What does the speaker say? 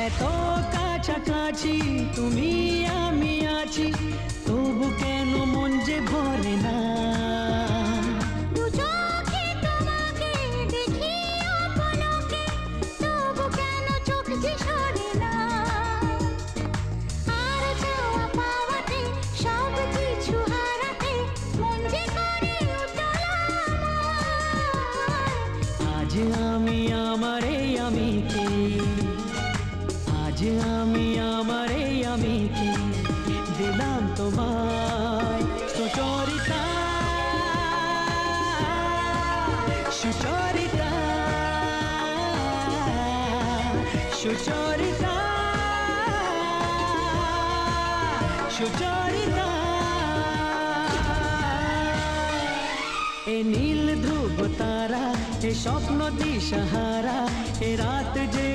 এত কাছাকাছি তুমি আমি আছি, তবু কেন মন যে ভরে না। দু চোখে তোমাকে দেখি অপলকে, তবু কেন চোখ যে সরে না। আর চাওয়া পাওয়াতে সব কিছু হারাতে মন যে করে উতলা আমার। আজ আমি আমার এই আমিকে, আজ আমি আমার এই আমিকে দিলাম তোমায় সুচরিতা, সুচরিতা, সুচরিতা, সুচরিতা। এ নীল ধ্রুব তারা, এ স্বপ্ন দিশাহারা, এ রাত জেগে